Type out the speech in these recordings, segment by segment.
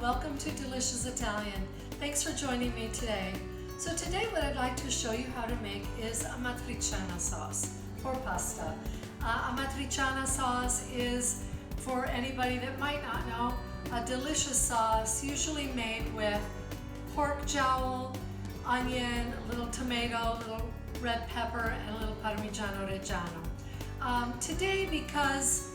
welcome to Delicious Italian. Thanks for joining me today. So today what I'd like to show you how to make is Amatriciana sauce for pasta. Amatriciana sauce is, for anybody that might not know, a delicious sauce usually made with pork jowl, onion, a little tomato, a little red pepper, and a little Parmigiano Reggiano. Today, because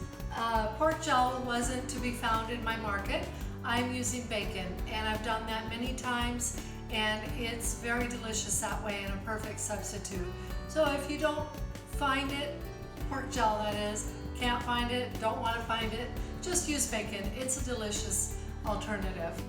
pork jowl wasn't to be found in my market, I'm using bacon, and I've done that many times, and it's very delicious that way and a perfect substitute. So if you don't find it, pork jowl that is, can't find it, don't want to find it, just use bacon. It's a delicious alternative.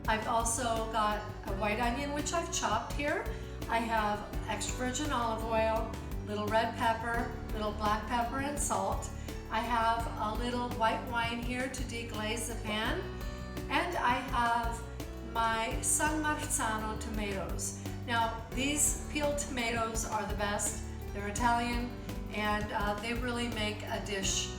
I've also got a white onion, which I've chopped here. I have extra virgin olive oil, little red pepper, little black pepper and salt. I have a little white wine here to deglaze the pan. And I have my San Marzano tomatoes. Now, these peeled tomatoes are the best. They're Italian, and they really make a dish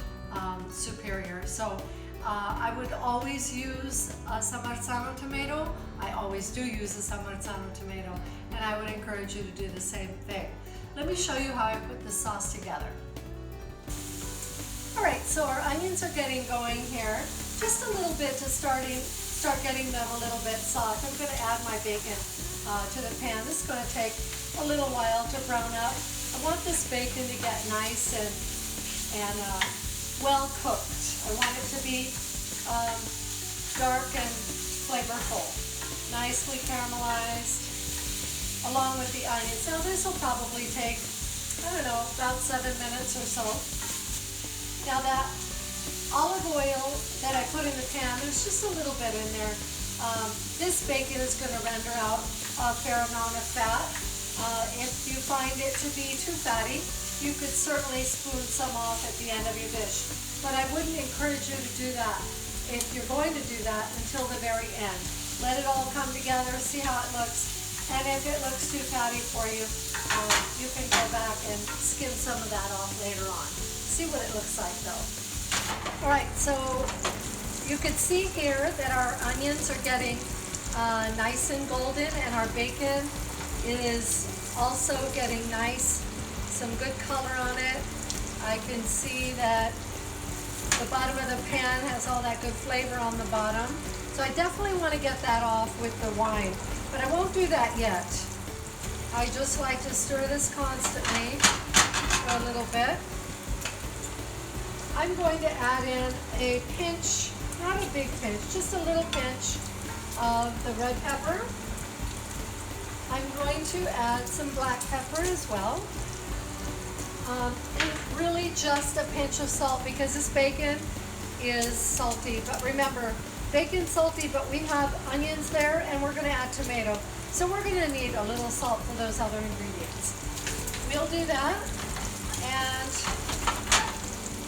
superior. So I would always use a San Marzano tomato. I always do use a San Marzano tomato, and I would encourage you to do the same thing. Let me show you how I put the sauce together. All right, so our onions are getting going here. Just a little bit to start getting them a little bit soft. I'm going to add my bacon to the pan. This is going to take a little while to brown up. I want this bacon to get nice and well cooked. I want it to be dark and flavorful, nicely caramelized, along with the onions. Now this will probably take, I don't know, about 7 minutes or so. Now that olive oil that I put in the pan, there's just a little bit in there. This bacon is going to render out a fair amount of fat. If you find it to be too fatty, you could certainly spoon some off at the end of your dish. But I wouldn't encourage you to do that if you're going to do that until the very end. Let it all come together, see how it looks, and if it looks too fatty for you, you can go back and skim some of that off later on. See what it looks like though. All right, so you can see here that our onions are getting nice and golden, and our bacon is also getting nice, some good color on it. I can see that the bottom of the pan has all that good flavor on the bottom. So I definitely want to get that off with the wine, but I won't do that yet. I just like to stir this constantly for a little bit. I'm going to add in a pinch, not a big pinch, just a little pinch of the red pepper. I'm going to add some black pepper as well. And really just a pinch of salt because this bacon is salty. But remember, bacon's salty, but we have onions there and we're going to add tomato. So we're going to need a little salt for those other ingredients. We'll do that, and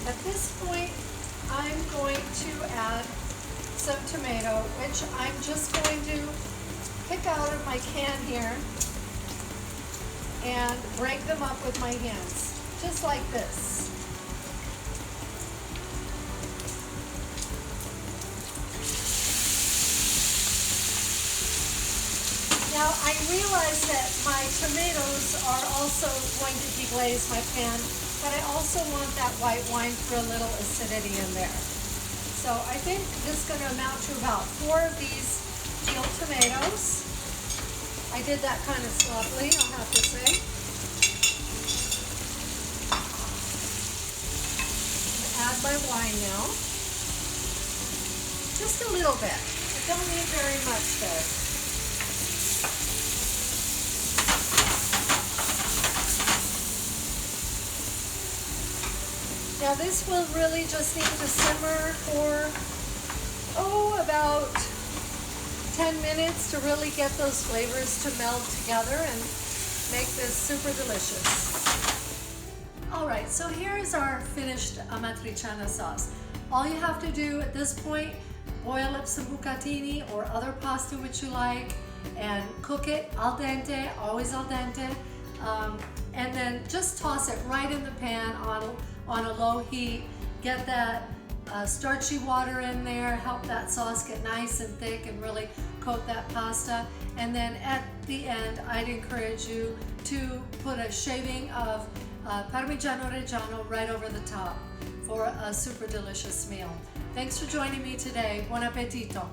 at this point, I'm going to add some tomato, which I'm just going to pick out of my can here and break them up with my hands, just like this. Now, I realize that my tomatoes are also going to deglaze my pan, but I also want that white wine for a little acidity in there. So I think this is going to amount to about 4 of these peeled tomatoes. I did that kind of sloppily, I'll have to say. Add my wine now. Just a little bit. I don't need very much there. Now this will really just need to simmer for, about 10 minutes to really get those flavors to meld together and make this super delicious. All right, so here is our finished Amatriciana sauce. All you have to do at this point, boil up some bucatini or other pasta which you like and cook it al dente, always al dente, and then just toss it right in the pan on a low heat. Get that starchy water in there, help that sauce get nice and thick and really coat that pasta. And then at the end, I'd encourage you to put a shaving of Parmigiano Reggiano right over the top for a super delicious meal. Thanks for joining me today. Buon appetito!